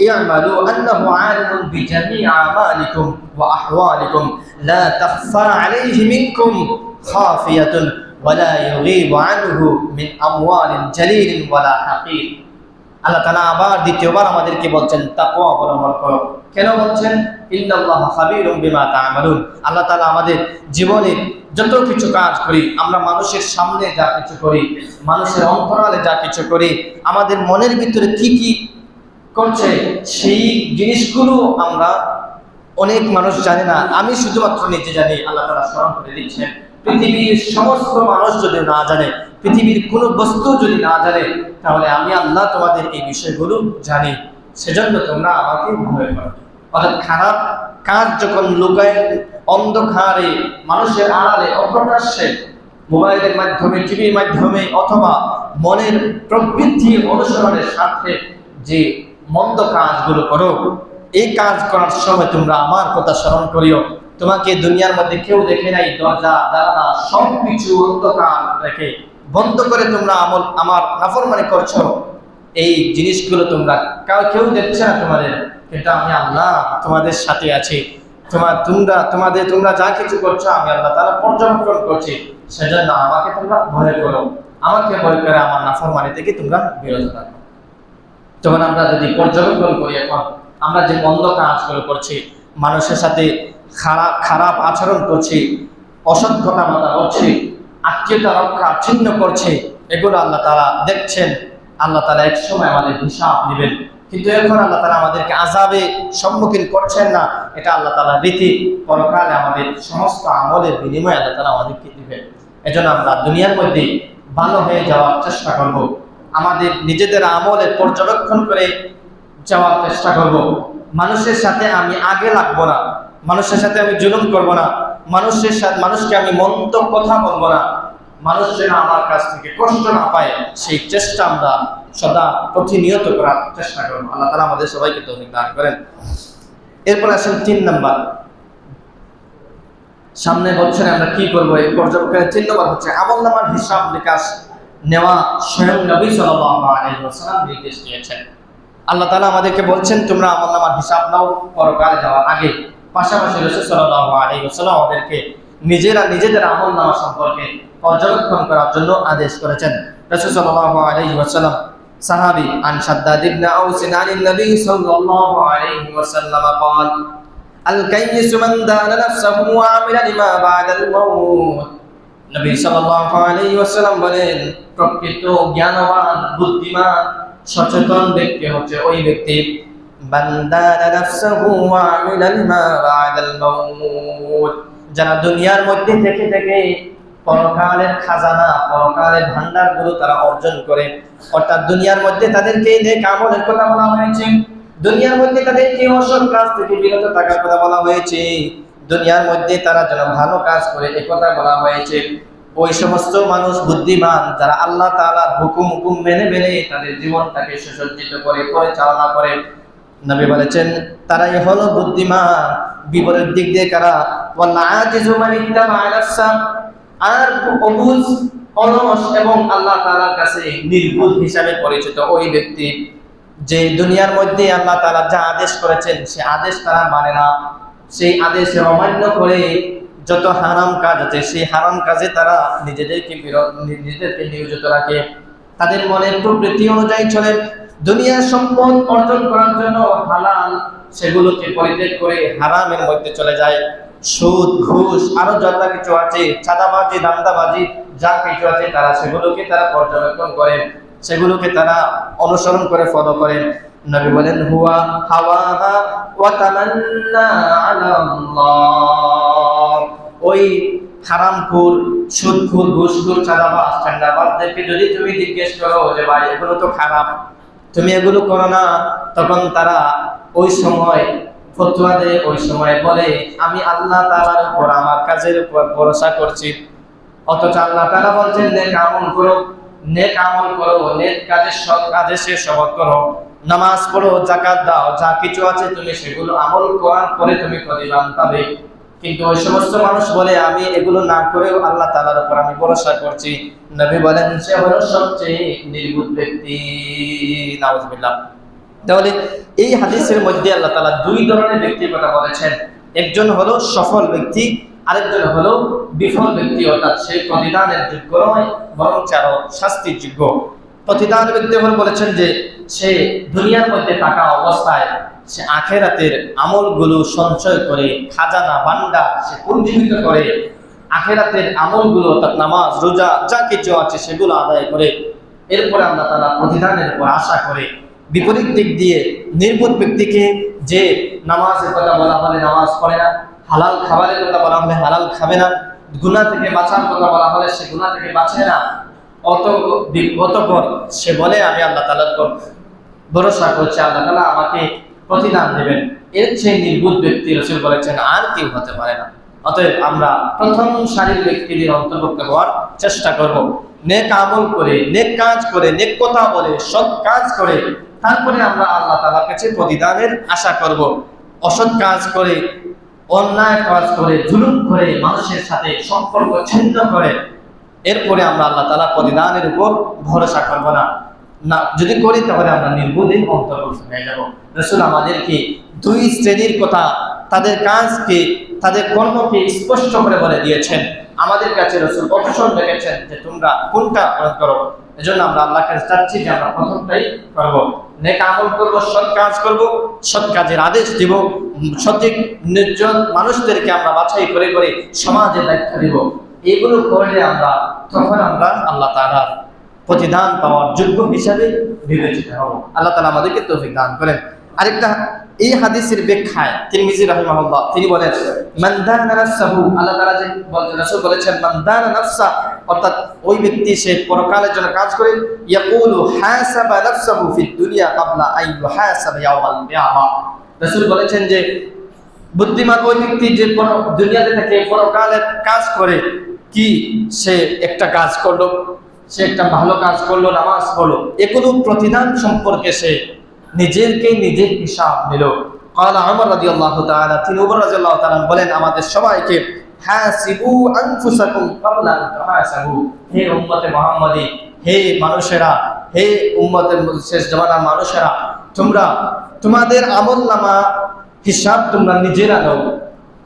A: ইয়ামালু আন্নাহু আলিমুন বিজামি'i আমালিকুম ওয়া আহওয়ালিকুম লা তাখফা আলাইহি মিনকুম খাফিয়াতুন ওয়া লা ইউগীবু আনহু মিন আমওয়ালিন জালিলিন ওয়া লা হাকির। আল্লাহ তাআলা আবার দ্বিতীয়বার আমাদেরকে বলছেন তাকওয়া অবলম্বন করো। কেন বলছেন? ইন্নাল্লাহা খাবীরুম বিমা তা'মালুন। আল্লাহ তাআলা আমাদের জীবনে যত কিছু কাজ করি, আমরা মানুষের সামনে যা কিছু করি, মানুষের অন্তরালে যা কিছু করি, আমাদের মনের ভিতরে কি কি করছে, সেই জিনিসগুলো আমরা অনেক মানুষ জানে না, আমি শুধুমাত্র নিজে জানি। আল্লাহ তাআলা স্মরণ করে দিচ্ছেন, পৃথিবীর সমস্ত মানুষ যদি না জানে, পৃথিবীর কোনো বস্তু যদি না জানে, তাহলে আমি আল্লাহ তোমাদের এই বিষয়গুলো জানি, সেজন্য তোমরা আমাকে ভয় করো। অর্থাৎ খারাপ কাজ যখন লুকায়, অন্ধকারে, মানুষের আড়ালে, অপ্রকাশ্যে, মোবাইলের মাধ্যমে, টিভির মাধ্যমে, অথবা মনের প্রবৃত্তি অনুসরণের সাথে যে মন্দ কাজগুলো করো, এই কাজ করার সময় তোমরা আমার কথা স্মরণ করিও। তোমাকে দুনিয়ার মধ্যে কেউ দেখে নাই, দরজা জানালা সবকিছু অন্ধকার রেখে বন্ধ করে তোমরা আমার নাফরমানি করছো। এই জিনিসগুলো তোমরা কেউ দেখছে না তোমাদের, কিন্তু আমি আল্লাহ তোমাদের সাথে আছি। তোমরা যা কিছু করছো আমি আল্লাহ তাআলা পর্যবেক্ষণ করছি, সেজন্য আমাকে তোমরা ভয় করো, আমাকে ভয় করে আমার নাফরমানি থেকে তোমরা বিরত থাকো। তখন আমরা যদি পর্যবেক্ষণ করি, এখন আমরা যে মন্দ কাজগুলো করছি, মানুষের সাথে খারাপ আচরণ করছি, অসৎ কথা বলছি, আত্মীয়তা রক্ষা ছিন্ন করছি, এগুলো আল্লাহ তাআলা দেখছেন। আল্লাহ তাআলা এক সময় আমাদের হিসাব নেবেন, কিন্তু এখন আল্লাহ তাআলা আমাদেরকে আযাবে সম্মুখীন করছেন না, এটা আল্লাহ তাআলার রীতি। পরকালে আমাদের সমস্ত আমলের বিনিময়ে আল্লাহ তাআলা আমাদেরকে দিবেন। এজন্য আমরা দুনিয়ার মধ্যে ভালো হয়ে যাওয়ার চেষ্টা করব, আমাদের নিজেদের আমলের পর্যবেক্ষণ করে যাওয়ার চেষ্টা করব। মানুষের সাথে আমি আগে লাগবো না, মানুষের সাথে আমি জুলুম করব না, মানুষকে আমি মন্দ কথা বলবো না, মানুষ যেন আমার কাছ থেকে কষ্ট না পায়, সেই চেষ্টা আমরা সদা প্রতিনিয়ত করার চেষ্টা করব। আল্লাহ তাআলা আমাদের সবাইকে তৌফিক দান করেন। এরপর আসেন 3 নাম্বার, সামনে বছরে আমরা কি করব, এই পর্যবেক্ষণের 3 নম্বর হচ্ছে আমলনামার হিসাব নিকাশ নেওয়া। স্বয়ং নবী সাল্লাল্লাহু আলাইহি ওয়াসাল্লাম নির্দেশ দিয়েছেন। আল্লাহ তাআলা আমাদেরকে বলছেন তোমরা আমলনামার হিসাব নাও পরকালে যাওয়ার আগে। পাশাপাশি রাসূল সাল্লাল্লাহু আলাইহি ওয়াসাল্লাম আমাদেরকে নিজেদের আমলনামা সম্পর্কে পর্যবেক্ষণ করার জন্য আদেশ করেছেন। রাসূল সাল্লাল্লাহু আলাইহি ওয়াসাল্লাম সাহাবী আন শাদ্দাদ ইবনে আউস আন নবী সাল্লাল্লাহু আলাইহি ওয়াসাল্লাম قال الكيس من دان نفسه وعمل لما بعد الموت। নবী সাল্লাল্লাহু আলাইহি ওয়াসাল্লাম বলেন, প্রকৃত জ্ঞানবান, বুদ্ধিমান, সচেতন ব্যক্তি হচ্ছে ওই ব্যক্তি বান্দানা নাফসাহু ওয়া আমিলা লিমা বা'দাল মাউত, যারা দুনিয়ার মধ্যে থেকে পরকালের খাজানা, পরকালের ভান্ডারগুলো তারা অর্জন করে। অর্থাৎ দুনিয়ার মধ্যে তাদেরকে নেক আমলের কথা বলা হয়েছে, দুনিয়ার মধ্যে তাদেরকে অসৎ কাজ থেকে বিরত থাকার কথা বলা হয়েছে, দুনিয়ার মধ্যে তারা যেন ভালো কাজ করে এ কথা বলা হয়েছে। ওই সমস্ত মানুষ বুদ্ধিমান যারা আল্লাহ তাআলার হুকুম মেনে তাদের জীবনটাকে সুসজ্জিত করে পরিচালনা করে। নবী বলেছেন তারাই হলো বুদ্ধিমান। বিপরীত দিক দিয়ে কারা? ওয়াল আজিজু মান ইত্তাবা নাফসা, আর অবুঝ, অলস এবং আল্লাহ তাআলার কাছে নির্বুধ হিসাবে পরিচিত ওই ব্যক্তি, যে দুনিয়ার মধ্যে আল্লাহ তাআলা যা আদেশ করেছেন সে আদেশ তারা মানে না, সেই আদেশে অমান্য করে যত হারাম কাজ আছে সেই হারাম কাজে তারা নিজেদেরকে নিয়োজিত রাখে। তাদের মনের প্রবৃত্তি অনুযায়ী চলে। দুনিয়ার সম্পদ অর্জন করার জন্য হালাল সেগুলোকে পরিত্যাগ করে হারামের মধ্যে চলে যায়। সুদ, ঘুষ, আরো যত কিছু আছে, চাঁদাবাজি, দান্দাবাজি, যা কিছু আছে তারা সেগুলোকে পর্যবেক্ষণ করে, সেগুলোকে তারা অনুসরণ করে ফলো করে। নবী বলেন হুয়া হাওয়াহা ওয়া তামান্না আলা আল্লাহ। ওই হারামখোর, সুদখোর, ঘুষখোর, চাঁদাবাজ, ঠান্ডাবাজদেরকে যদি তুমি জিজ্ঞেস করো যে ভাই এগুলো তো খারাপ, তুমি এগুলো করো না, তখন তারা ওই সময় ফতোয়া দেয়, ওই সময় বলে আমি আল্লাহ তাআলার উপর, আমার কাজের উপর ভরসা করছি। অথচ আল্লাহ তাআলা বলছেন নেক আমল করো, নেক আমল করো, নেক কাজে সৎ কাজে সে সবত করো, নামাজ পড়ো, যাকাত দাও, যা কিছু আছে তুমি সেগুলো আমল করার পরে তুমি প্রতিদান পাবে। কিন্তু ওই সমস্ত মানুষ বলে আমি এগুলো না করেও আল্লাহ তাআলার উপর আমি ভরসা করছি। নবী বলেন সে হলো সবচেয়ে নির্বুদ্ধ ব্যক্তি। নাউজুবিল্লাহ। তাহলে এই হাদিসের মধ্যে আল্লাহ তাআলা দুই ধরনের ব্যক্তির কথা বলেছেন। একজন হলো সফল ব্যক্তি, আরেকজন হলো বিফল ব্যক্তি, অর্থাৎ সে প্রতিদানের যোগ্য নয় বরং আরো শাস্তির যোগ্য। প্রতিদান ব্যক্তি হল বলেছেন যে সে দুনিয়ার মধ্যে থাকা অবস্থায় সে আখেরাতের আমলগুলো সঞ্চয় করে, খাজানা ভান্ডার সে পুঞ্জীভূত করে, আখেরাতের আমলগুলো অর্থাৎ নামাজ রোজা যা কিছু আছে সেগুলো আদায় করে এরপরে আল্লাহ তাআলা প্রতিদানের উপর আশা করে। বিপরীত দিক দিয়ে নির্বোধ ব্যক্তিকে যে নামাজের কথা বলা হলে নামাজ পড়ে না, হালাল খাবারের কথা বলা হলে হালাল খাবে না, গুনাহ থেকে বাঁচার কথা বলা হলে সে গুনাহ থেকে বাঁচে না, অতঃপর সে বলে আমি আল্লাহ তাআলার উপর ভরসা করছি, আল্লাহ তাআলা আমাকে প্রতিদান দেবেন। এর চেয়ে নির্বোধ ব্যক্তি রাসূল বলেছেন আর কেউ হতে পারে না। অতএব আমরা প্রথম সারির ব্যক্তিদের অন্তর্ভুক্ত হওয়ার চেষ্টা করব। নেক আমল করে, নেক কাজ করে, নেক কথা বলে, সৎ কাজ করে তারপরে আমরা আল্লাহ তাআলার কাছে প্রতিদানের আশা করব। অসৎ কাজ করে, অন্যায় কাজ করে, জুলুম করে, মানুষের সাথে সম্পর্ক ছিন্ন করে এরপরে আমরা আল্লাহ তাআলা প্রতিদানের উপর ভরসা করব না। যদি করি তাহলে আমরা নির্বোধের অন্তর্ভুক্ত হয়ে যাব। রাসূল আমাদেরকে দুই শ্রেণীর কথা, তাদের কাজকে, তাদের কর্মকে স্পষ্ট করে বলে দিয়েছেন। আমাদের কাছে রাসূল অপশন রেখেছেন যে তোমরা কোনটা করো। এজন্য আমরা আল্লাহর কাছে চাচ্ছি যে আমরা প্রথমটাই করব, নেক আমল করব, সৎ কাজ করব, সৎ কাজের আদেশ দিব, সঠিক নির্জন মানুষদেরকে আমরা বাছাই করে করে সমাজে দায়িত্ব দিব। এগুলো করলে তখন আমরা আল্লাহ তাআলার প্রতিদান পাওয়ার যোগ্য হিসাবে বিবেচিত হব। আল্লাহ তাআলা আমাদেরকে তৌফিক দান করেন। আরেকটা এই হাদিসের ব্যাখ্যায় তিরমিজি রাহিমাহুল্লাহ তিনি বলেন মান দানা নাফসাহু, আল্লাহ তাআলা যে রাসূল বলেছেন মান দানা নাফসা, অর্থাৎ ওই ব্যক্তি সে পরকালের জন্য কাজ করে, ইয়াকুলু হাসাবা নাফসাহু ফিদ দুনিয়া ক্বাবলা আন ইউহাসাবা ইয়াওমাল কিয়ামা। রাসূল বলেছেন যে বুদ্ধিমান ওই ব্যক্তি যে দুনিয়াতে থেকে পরকালের কাজ করে, কি সে একটা কাজ করলো, সে একটা ভালো কাজ করলো, নামাজ পড়লো, এগুলো প্রতিদান সম্পর্কে সে নিজেকে নিজের হিসাব নিল। ক্বালা উমর রাদিয়াল্লাহু তাআলা, তিনি উমর রাদিয়াল্লাহু তাআলা বলেন আমাদের সবাইকে হাসিবু আনফুসাকুম ক্বাবলা আন তুহাসাবু, হে উম্মতে মুহাম্মাদি, হে মানুষেরা, হে উম্মতের শেষ জামানার মানুষেরা, তোমরা তোমাদের আমলনামা হিসাব তোমরা নিজেরা নাও।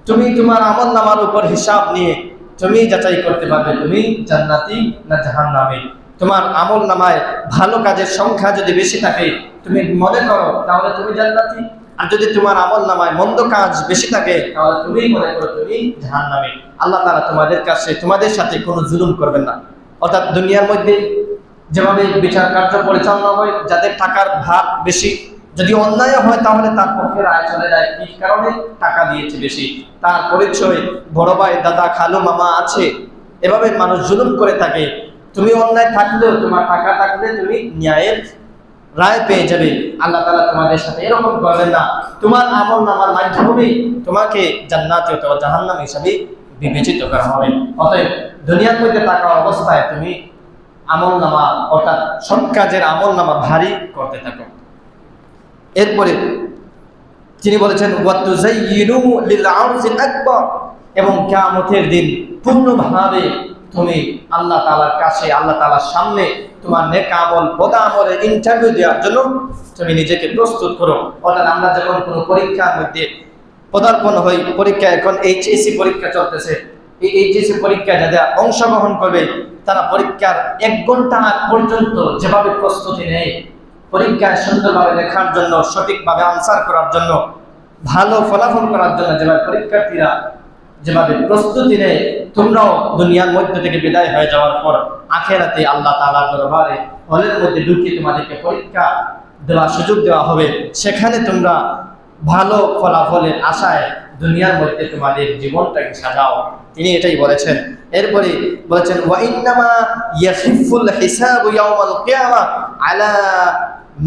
A: তুমি তোমার আমলনামার উপর হিসাব নিয়ে তুমি যাচাই করতে পারবে তুমি জান্নাতি না জাহান্নামী। তোমার আমলনামায় ভালো কাজের সংখ্যা যদি বেশি থাকে তুমি মনে করো তাহলে তুমি জান্নাতি, আর যদি তোমার আমলনামায় মন্দ কাজ বেশি থাকে তাহলে তুমি মনে করো তুমি জাহান্নামী। আল্লাহ তাআলা তোমাদের সাথে কোনো জুলুম করবেন না। অর্থাৎ দুনিয়ার মধ্যে যেভাবে বিচার কার্য পরিচালনা হয়, যাদের টাকার ভাগ বেশি, যদি অন্যায় হয় তাহলে তার পক্ষে রায় চলে যায়, কি কারণে? টাকা দিয়েছে বেশি, তার পরিচয় বড় ভাই, দাদা, খালু, মামা আছে, এভাবে মানুষ জুলুম করে থাকে। তুমি অন্যায় থাকলেও, তোমার টাকা থাকলে তুমি ন্যায়ের রায় পেয়ে যাবে। আল্লাহ তাআলা তোমাদের সাথে এরকম করবেন না। তোমার আমলনামার মাধ্যমে তোমাকে জান্নাতি অথবা জাহান্নাম হিসাবে বিবেচিত করা হবে। অতএব দুনিয়ার মধ্যে থাকা অবস্থায় তুমি আমলনামা অর্থাৎ সৎ কাজের আমলনামা ভারী করতে থাকো। এরপরে তিনি বলেছেন ওয়াতুযায়্যিনু লিল আরজিল আকবার, এবং কিয়ামতের দিন পূর্ণভাবে তুমি আল্লাহ তাআলার কাছে, আল্লাহ তাআলার সামনে তোমার নেক আমল বদ আমলের ইন্টারভিউ দেওয়ার জন্য তুমি নিজেকে প্রস্তুত করো। অর্থাৎ আমরা যখন কোনো পরীক্ষার মধ্যে পদার্পণ হই, পরীক্ষা এখন এইচএসসি পরীক্ষা চলতেছে, এই এইচএসসি পরীক্ষা যারা অংশগ্রহণ করবে তারা পরীক্ষার 1 ঘন্টা আগ পর্যন্ত যেভাবে প্রস্তুতি নেয় পরীক্ষায় সুন্দরভাবে লেখার জন্য, সঠিকভাবে আনসার করার জন্য, ভালো ফলাফল করার জন্য যেভাবে পরীক্ষার্থীরা যেভাবে প্রস্তুতি নেয়, তোমরাও দুনিয়ার মধ্যে থেকে বিদায় হয়ে যাওয়ার পর আখিরাতে আল্লাহ তাআলার দরবারে হলের মধ্যে ঢুকে তোমাদেরকে পরীক্ষা দেওয়ার সুযোগ দেওয়া হবে। সেখানে তোমরা ভালো ফলাফলের আশায় দুনিয়ার মধ্যে তোমাদের জীবনটাকে সাজাও। তিনি এটাই বলেছেন। এরপরে বলেছেন ওয়া ইন্নামা ইয়াখিফুল হিসাবু ইয়াউমাল কিয়ামা আলা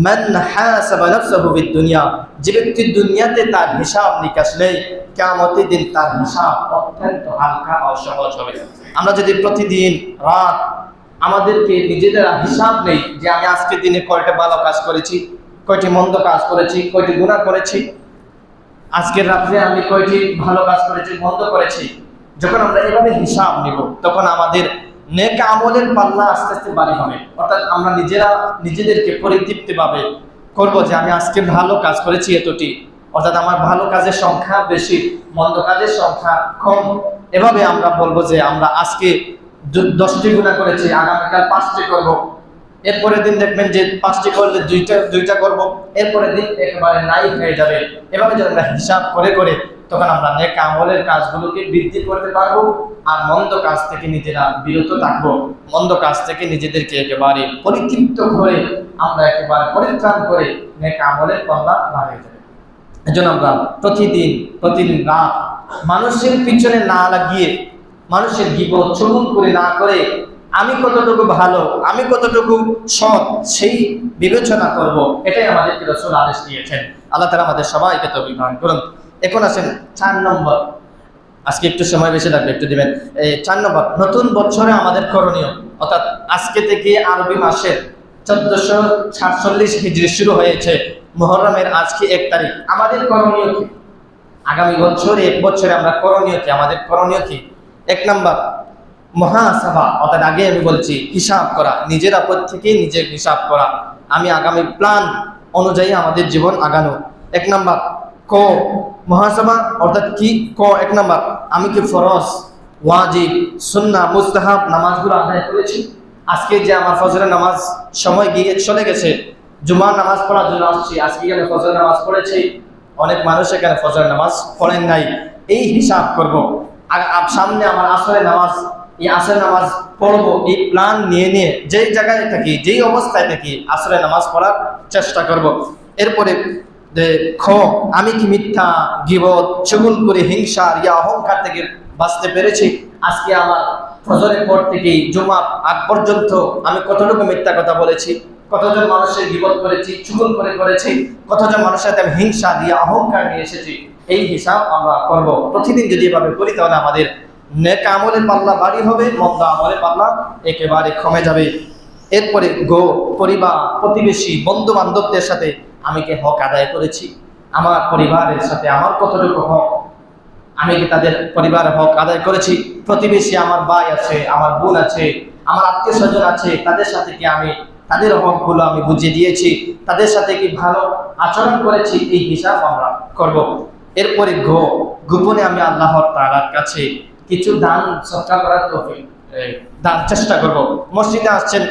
A: মান হাসাবা নাফসাহু ফিদ দুনিয়া, যে ব্যক্তি দুনিয়াতে তার হিসাব নিকাশ নেই, কিয়ামতের দিন তার হিসাব অত্যন্ত হালকা ও সহজ হবে। আমরা যদি প্রতিদিন রাত আমাদেরকে নিজেদের হিসাব নেই যে আমি আজকের দিনে কয়টা ভালো কাজ করেছি, কয়টি মন্দ কাজ করেছি, কয়টি গুনাহ করেছি, আজকের রাত্রে আমি কয়টি ভালো কাজ করেছি, মন্দ করেছি। যখন আমরা এভাবে হিসাব নিব তখন আমাদের নেক আমলের পাল্লা আস্তে আস্তে ভারী হবে। অর্থাৎ আমরা নিজেদেরকে পরিতৃপ্তি ভাবে করবো যে আমি আজকে ভালো কাজ করেছি এতটি, অর্থাৎ আমার ভালো কাজের সংখ্যা বেশি, মন্দ কাজের সংখ্যা কম। এভাবে আমরা বলবো যে আমরা আজকে 10টি গুনাহ করেছি, আগামীকাল 5টি করব। এরপরের দিন দেখবেন যে 5টি করলে দুইটা করব, এরপরের দিন একেবারে নাই হয়ে যাবে। এভাবে যদি আমরা হিসাব করে করে তখন আমরা নেক আমলের কাজগুলোকে বৃদ্ধি করতে পারবো, আর মন্দ কাজ থেকে নিজেরা বিরত থাকবো। মন্দ কাজ থেকে নিজেদেরকে একেবারে পরিতৃপ্ত করে আমরা একেবারে পরিত্রাণ করে নেক আমলের পাল্লা বাড়িয়ে যাবে। এজন্য আমরা প্রতিদিন রাত মানুষের পিছনে না লাগিয়ে, মানুষের গীবত চুগল করে না করে আমি কতটুকু ভালো, আমি কতটুকু সৎ সেই বিবেচনা করব। এটাই আমাদেরকে রাসূল আদেশ দিয়েছেন। আল্লাহ তাআলা আমাদের সবাইকে তৌফিক দান করুন। এখন আসেন 4 নম্বর, আজকে একটু সময় বেশি লাগবে, একটু দিবেন। 4 নম্বর, নতুন বছরে আমাদের করণীয়, অর্থাৎ আজকে থেকে আরবি মাসের 1447 হিজরি শুরু হয়েছে, মুহররমের আজকে 1 তারিখ। আমাদের করণীয় কি? আগামী বছর 1 বছরে আমরা করণীয় কি? আমাদের করণীয় কি? 1 নম্বর, মুহাসাবা, অর্থাৎ আগে আমি বলছি হিসাব করা, নিজের আপদ থেকে নিজের হিসাব করা। আমি আগামী প্ল্যান অনুযায়ী আমাদের জীবন আগানো। 1 নম্বর মুহাসাবা, অর্থাৎ কি? 1 নম্বর, আমি কি ফরজ, ওয়াজিব, সুন্নাহ, মুস্তাহাব নামাজগুলো আদায় করেছি? আজকে যে আমার ফজরের নামাজ সময় গিয়ে চলে গেছে, জুমার নামাজ পড়ার জন্য আসছি, আজকে আমি ফজরের নামাজ পড়েছি, অনেক মানুষ এখানে ফজরের নামাজ পড়েন নাই। এই হিসাব করব। সামনে আমার আসরের নামাজ, এই আসরের নামাজ পড়বো, এই প্ল্যান নিয়ে যেই জায়গায় থাকি, যেই অবস্থায় থাকি আসরের নামাজ পড়ার চেষ্টা করব। এরপরে আমি কি মিথ্যা, গীবত, চুগল করে হিংসা, রিয়া, অহংকার থেকে বাঁচতে পেরেছি? আজকে আমার ফজরের পর থেকে জুমার আগ পর্যন্ত আমি কতটুকু মিথ্যা কথা বলেছি, কতজন মানুষের গীবত করেছি, চুগল করেছি, কতজন মানুষের সাথে আমি হিংসা, রিয়া, অহংকার নিয়ে এসেছি। এই হিসাব আমরা করব। প্রতিদিন যদি এভাবে করি তাহলে আমাদের নেক আমলের পাল্লা ভারী হবে, মন্দ আমলের পাল্লা একেবারে কমে যাবে। এরপরে পরিবার, প্রতিবেশী, বন্ধু বান্ধবদের সাথে আমি কি হক আদায় করেছি? আমার পরিবারের সাথে আমার কতটুকু হক, আমি কি তাদের পরিবারের হক আদায় করেছি? প্রতিবেশী, আমার ভাই আছে, আমার বোন আছে, আমার আত্মীয় স্বজন আছে, তাদের সাথে কি আমি তাদের হকগুলো আমি বুঝিয়ে দিয়েছি? তাদের সাথে কি ভালো আচরণ করেছি? এই হিসাব আমরা করব। এরপরে গোপনে আমি আল্লাহর তাআলার কাছে কিছু দান সদকা করার চেষ্টা করব। মসজিদে আসছেন,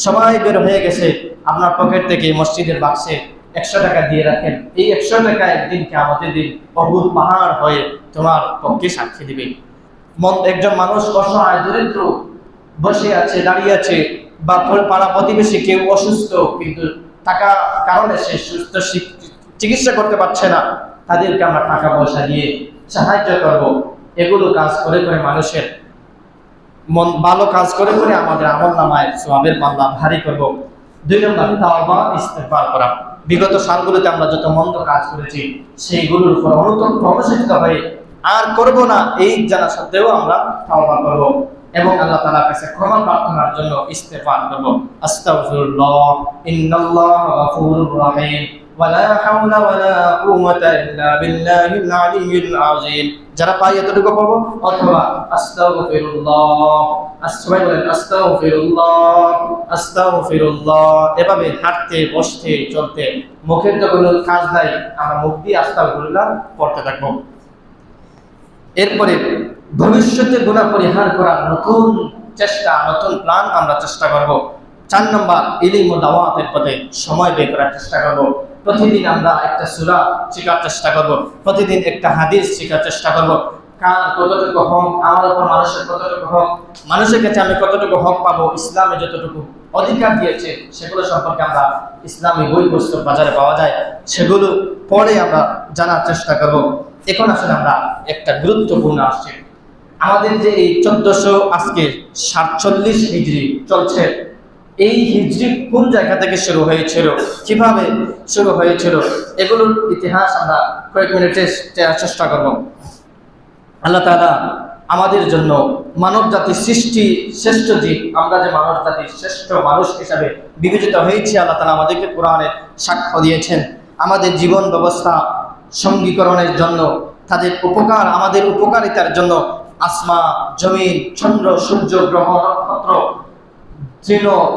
A: সবাই বের হয়ে গেছে, আপনার পকেট থেকে মসজিদের বাক্সে 100 টাকা দিয়ে রাখেন। এই 100 টাকা একদিন কিয়ামতের দিন বহুত পাহাড় হয়ে তোমার পক্ষে সাক্ষী দিবে। একজন মানুষ অসহায়, দরিদ্র, বসে আছে, দাঁড়িয়ে আছে, বা পাড়া প্রতিবেশী কেউ অসুস্থ, কিন্তু টাকা কারণে সে সুস্থ চিকিৎসা করতে পারছে না, তাদেরকে আমরা টাকা পয়সা দিয়ে সাহায্য করব। এগুলো কাজ করে মানুষের ভালো কাজ করে আমাদের আমলনামায় সওয়াবের পাল্লা ভারী করব। 2 নম্বর, তাওবা, ইস্তেগফার করা। বিগত সালগুলোতে আমরা যত মন্দ কাজ করেছি সেইগুলোর উপর অনুশোচিত হয়ে আর করব না, এই জানা সত্ত্বেও আমরা তাওবা করব এবং আল্লাহ তাআলার কাছে ক্ষমা প্রার্থনার জন্য ইস্তেগফার করব। আস্তাগফিরুল্লাহ, ইন্নাল্লাহা গফুরুর রহিম, ওয়ালা হাওলা ওয়ালা কুওয়াতা ইল্লা বিল্লাহিল আলিয়্যিল আযীম। যারা পাই এতটুকু পড়বো, অথবা আস্তাগফিরুল্লাহ, সবাই বলেন আস্তাগফিরুল্লাহ, আস্তাগফিরুল্লাহ। এভাবে হাঁটতে, বসতে, চলতে, মুখের তো কোনো কাজ নাই, আমরা মুখ দিয়ে আস্তাগফিরুল্লাহ পড়তে থাকবো। এরপরে ভবিষ্যতে গুনাহ পরিহার করার নতুন প্ল্যান আমরা চেষ্টা করব। 4 নম্বর, ইলম ও দাওয়াতের পথে সময় বের করার চেষ্টা করব। প্রতিদিন আমরা একটা সূরা শেখার চেষ্টা করব, প্রতিদিন একটা হাদিস শেখার চেষ্টা করব। কার কতটুকু হক, আমার উপর মানুষের কতটুকু হক, মানুষের কাছে আমি কতটুকু হক পাবো, ইসলামে যতটুকু অধিকার দিয়েছে সেগুলো সম্পর্কে আমরা ইসলামী বই পুস্তক বাজারে পাওয়া যায়, সেগুলো পড়ে আমরা জানার চেষ্টা করব। এখন আসলে আমরা একটা গুরুত্বপূর্ণ আসছে, আমাদের যে এই 1447 হিজরি চলছে, এই হিজরি কোন জায়গা থেকে শুরু হয়েছিল, কিভাবে শুরু হয়েছিল, এগুলোর ইতিহাস আমরা কয়েক মিনিটে চেষ্টা করব। আল্লাহ তাআলা আমাদের জন্য মানব জাতির সৃষ্টি শ্রেষ্ঠ জীব, আমরা যে মানব জাতির শ্রেষ্ঠ মানুষ হিসাবে বিবেচিত হয়েছি, আল্লাহ তাআলা আমাদেরকে কোরআনে সাক্ষ্য দিয়েছেন। আমাদের জীবন ব্যবস্থা সঙ্গীকরণের জন্য, তাদের উপকার, আমাদের উপকারিতার জন্য আসমা, জমিন, চন্দ্র, সূর্য, গ্রহ, নক্ষত্র,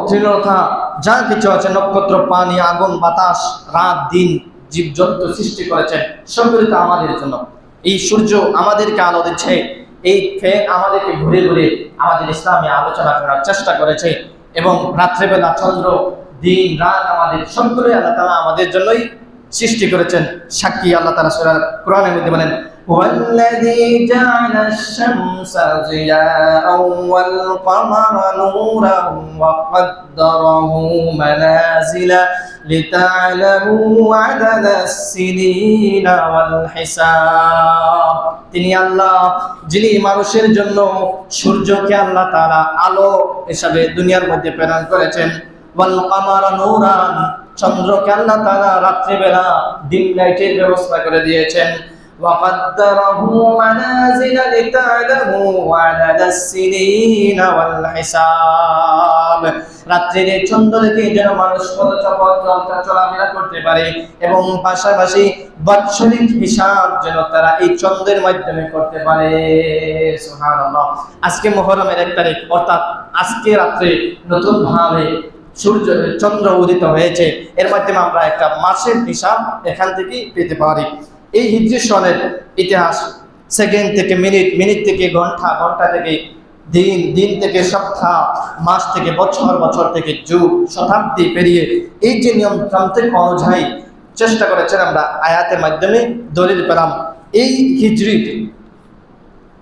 A: তৃণলতা, যা কিছু আছে, নক্ষত্র, পানি, আগুন, বাতাস, রাত, দিন, জীবজন্তু সৃষ্টি করেছেন, সবগুলো তো আমাদের জন্য। এই সূর্য আমাদেরকে আলো দিচ্ছে, এই ফ্যান আমাদেরকে ঘুরে ঘুরে আমাদের ইসলামী আলোচনা করার চেষ্টা করেছে, এবং রাত্রেবেলা চন্দ্র, দিন, রাত, আমাদের সবগুলোই আল্লাহ তাআলা আমাদের জন্যই সৃষ্টি করেছেন। সাক্ষী আল্লাহ তাআলা সূরা কোরআনের মধ্যে বলেন, ওয়াল্লাযী জা'আলা আশ-শামসা জিয়াআন ওয়াল কামারা নূরান ওয়া قدره منازل لتعلموا عدد السنين والحساب। তিনি আল্লাহ যিনি মানুষের জন্য সূর্যকে আল্লাহ তাআলা আলো হিসাবে দুনিয়ার মধ্যে প্রেরণ করেছেন, ওয়াল কামারা নূরান, চন্দ্রকে আল্লাহ তাআলা রাত্রিবেলা দিন লাইটের ব্যবস্থা করে দিয়েছেন, ওয়া قدره منازل لتعلموا عدد السنين والحساب। রাত্রির চন্দ্র দেখে যেন মানুষ চলাফেরা করতে পারে, এবং পাশাপাশি বাৎসরিক হিসাব যেন তারা এই চন্দ্রের মাধ্যমে করতে পারে। সুবহানাল্লাহ। আজকে মুহররমের 1 তারিখ, অর্থাৎ আজকে রাত্রে নতুন ভাবে চন্দ্র উদিত হয়েছে, এর মাধ্যমে আমরা একটা মাসের হিসাব এখান থেকে পেতে পারি। এই হিজরি সনের ইতিহাস সেকেন্ড থেকে মিনিট, মিনিট থেকে ঘন্টা, ঘন্টা থেকে দিন, দিন থেকে সপ্তাহ, মাস থেকে বছর, বছর থেকে যুগ, শতাব্দী পেরিয়ে এই যে নিয়ম তান্ত্রিক অনুযায়ী চেষ্টা করেছেন, আমরা আয়াতের মাধ্যমে দলিল পেলাম। এই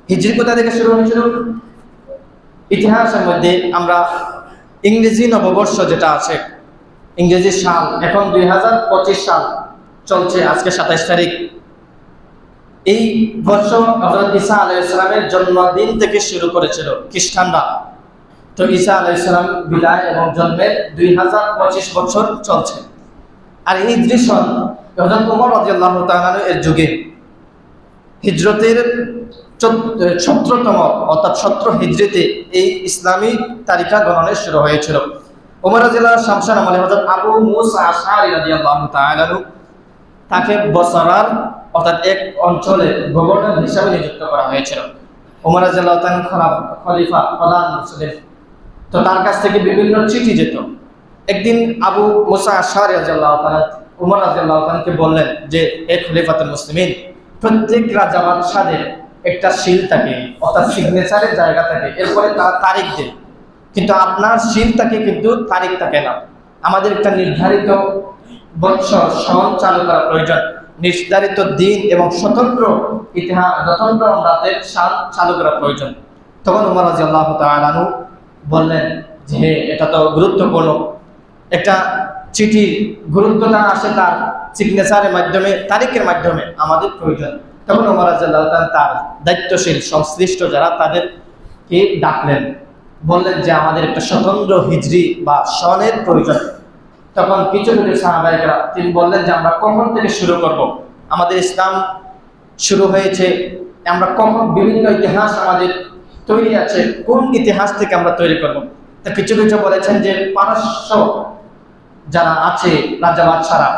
A: হিজরি কোথা থেকে শুরু হয়েছিল? ইতিহাসের মধ্যে আমরা ইংরেজি নববর্ষ যেটা আছে, ইংরেজি সাল, এখন 2025 সাল চলছে, আজকে 27 তারিখ। এই বর্ষ হযরত ঈসা আলাইহিস সালামের জন্মদিন থেকে শুরু করেছিল খ্রিস্টানরা। তো ঈসা আলাইহিস সালাম বিদায় এবং জন্মের 2025 বছর চলছে। আর এই হিজরি সন হযরত ওমর রাদিয়াল্লাহু তাআলা এর যুগে হিজরতের 17তম, অর্থাৎ 17 হিজরিতে এই ইসলামী তারিখা গণনা শুরু হয়েছিল। ওমর রাদিয়াল্লাহু শামসান আমলে হযরত আবু মুসা আশআরী রাদিয়াল্লাহু তাআলা তাকে বসরার, অর্থাৎ এক অঞ্চলের গভর্নর হিসাবে নিযুক্ত করা হয়েছিল। ওমর রাদিয়াল্লাহু তাআলা খলিফা, প্রধান মুসলিম। তো তার কাছ থেকে বিভিন্ন চিঠি যেত। একদিন আবু মুসা আশআরী রাদিয়াল্লাহু তাআলা ওমর রাদিয়াল্লাহু তাআলাকে বললেন যে, হে খলিফাতুল মুসলিমিন, প্রত্যেক রাজা বাদশাদের একটা সিল থাকে, অর্থাৎ সিগনেচারের জায়গা থাকে, এরপরে তারা তারিখ দেয়, কিন্তু আপনার সিল থাকে কিন্তু তারিখ থাকে না। আমাদের একটা নির্ধারিত বৎসর, সন চালু করা প্রয়োজন, নির্ধারিত দিন এবং স্বতন্ত্র ইতিহাস, স্বতন্ত্র রাতের সাল চালু করা প্রয়োজন। তখন ওমর রাদিয়াল্লাহু তাআলা আনহু বললেন যে, এটা তো গুরুত্বপূর্ণ একটা চিঠি, গুরুত্বটা আসে তার সিগনেচারের মাধ্যমে, তারিখের মাধ্যমে, আমাদের প্রয়োজন। তখন ওমর রাদিয়াল্লাহু তাআলা তার দায়িত্বশীল সংশ্লিষ্ট যারা তাদেরকে ডাকলেন, বললেন যে আমাদের একটা স্বতন্ত্র হিজরি বা সনের প্রয়োজন। তখন কিছু কিছু সাহাবায়েরা তিনি বললেন যে আমরা কখন থেকে শুরু করব, আমাদের ইসলাম শুরু হয়েছে, আমরা কখন, বিভিন্ন ইতিহাস আমাদের তৈরি আছে, কোন ইতিহাস থেকে আমরা তৈরি করব। তা কিছু কিছু বলেছেন যে পারস্য যারা আছে রাজা বাদশারা,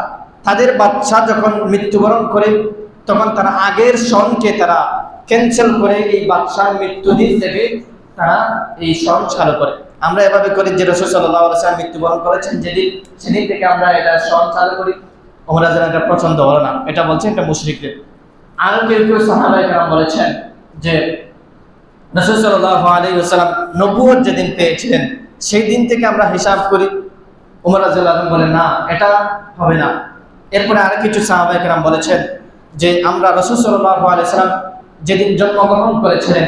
A: তাদের বাদশা যখন মৃত্যুবরণ করে তখন তারা আগের সনকে তারা ক্যান্সেল করে এই বাদশার মৃত্যুদিন থেকে তারা এই সন চালু করে। আমরা এভাবে করি যে রাসূল সাল্লাল্লাহু আলাইহি ওয়াসাল্লাম মৃত্যুবরণ করেছেন যেদিন, সেদিন থেকে আমরা এটা সন চালু করি। ওমর রাদিয়াল্লাহু আনহু এটা পছন্দ হলো না, এটা বলছে এটা মুশরিকদের। আর কেউ কেউ সাহাবায়ে কেরাম বলেছেন যে রাসূল সাল্লাল্লাহু আলাইহি ওয়াসাল্লাম নবুয়ত যেদিন পেয়েছিলেন সেই দিন থেকে আমরা হিসাব করি। ওমর রাদিয়াল্লাহু আনহু বলেন না, এটা হবে না। এরপরে আর কিছু সাহাবায়ে কেরাম বলেছেন যে আমরা রাসূল সাল্লাল্লাহু আলাইহি ওয়াসাল্লাম যেদিন জন্মগ্রহণ করেছিলেন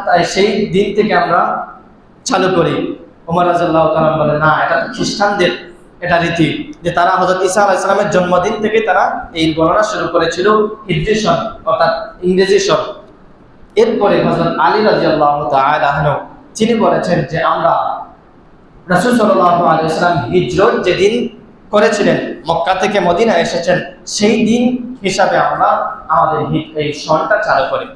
A: তাই সেই দিন থেকে আমরা চালু করি। ওমর রাদিয়াল্লাহু তাআলা বলেন না, এটা তো খ্রিস্টানদের এটা রীতি, যে তারা হযরত ঈসা আলাইহিস সালামের জন্মদিন থেকে তারা এই গণনা শুরু করেছিল হিজরি সন, অর্থাৎ ইংরেজি সন। এরপরে হযরত আলী রাদিয়াল্লাহু তাআলা আনহু তিনি বলেছেন যে আমরা রাসূল সাল্লাল্লাহু আলাইহি ওয়াসাল্লাম হিজরত যেদিন করেছিলেন, মক্কা থেকে মদিনা এসেছেন, সেই দিন হিসাবে আমরা আমাদের এই সনটা চালু করি।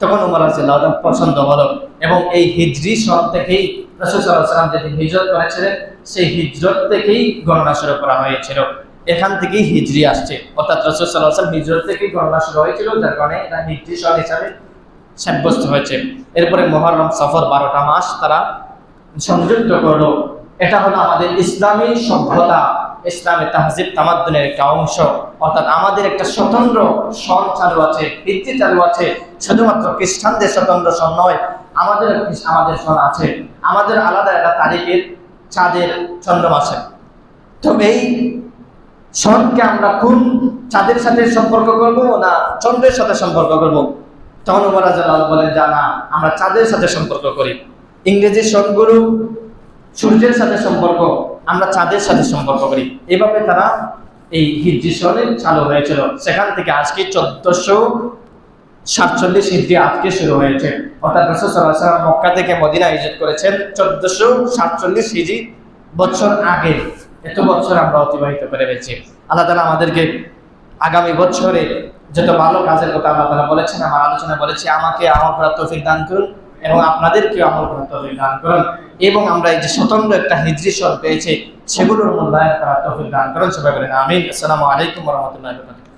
A: তখন উমর রাদিয়াল্লাহু আনহু পছন্দ হলো, এবং এই হিজরি সন থেকেই রাসূল সাল্লাল্লাহু আলাইহি ওয়াসাল্লাম যেদিন হিজরত করেছিলেন সেই হিজরত থেকেই গণনা শুরু করা হয়েছিল। এখান থেকেই হিজরি আসছে, অর্থাৎ রাসূল সাল্লাল্লাহু আলাইহি ওয়াসাল্লাম হিজরত থেকেই গণনা শুরু হয়েছিল, যার কারণে এটা হিজরি সন হিসাবে সাব্যস্ত হয়েছে। এরপরে মুহররম, সফর 12টা মাস তারা সংযুক্ত করলো। এটা হলো আমাদের ইসলামী সভ্যতা, ইসলামের তাহজিব তামাদ্দুনের একটা অংশ, অর্থাৎ আমাদের একটা স্বতন্ত্র সন চালু আছে, হিজরি চালু আছে। শুধুমাত্র খ্রিস্টানদের স্বতন্ত্র সন নয়, আমাদের সন আছে। আমাদের আলাদা একটা তারিখের চাঁদের চন্দ্র মাসে। তো এই সনকে আমরা কোন চাঁদের সাথে সম্পর্ক করব না চন্দ্রের সাথে সম্পর্ক করব? তখন ওমর রাদিয়াল্লাহু আনহু বলেন, জানা আমরা চাঁদের সাথে সম্পর্ক করি। ইংরেজি সনগুলো সূর্যের সাথে সম্পর্ক, আমরা চাঁদের সাথে সম্পর্ক করি। এভাবে তারা এই হিজরি সনে চালু হয়েছিল। সেখান থেকে আজকে 1447 হিজরি আজকে শুরু হয়েছে, অর্থাৎ রাসূল সাল্লাল্লাহু আলাইহি ওয়াসাল্লাম মক্কা থেকে মদিনা হিজরত করেছেন 1447 হিজরি বছর আগে। এত বছর আমরা অতিবাহিত করে ফেলেছি। আল্লাহ তাআলা আমাদেরকে আগামী বছরে যত ভালো কাজের কথা আল্লাহ তাআলা বলেছেন, আমার আলোচনা বলেছি, আমাকে আমল করার তৌফিক দান করুন এবং আপনাদেরকেও আমল করার তৌফিক দান করুন, এবং আমরা এই যে স্বতন্ত্র একটা হিজরি সন পেয়েছি সেগুলোর মূল্যায়ন করার তৌফিক দান করুন। সবাই বলেন আমিন। আসসালামু আলাইকুম ওয়া রাহমাতুল্লাহি ওয়া বারাকাতুহু।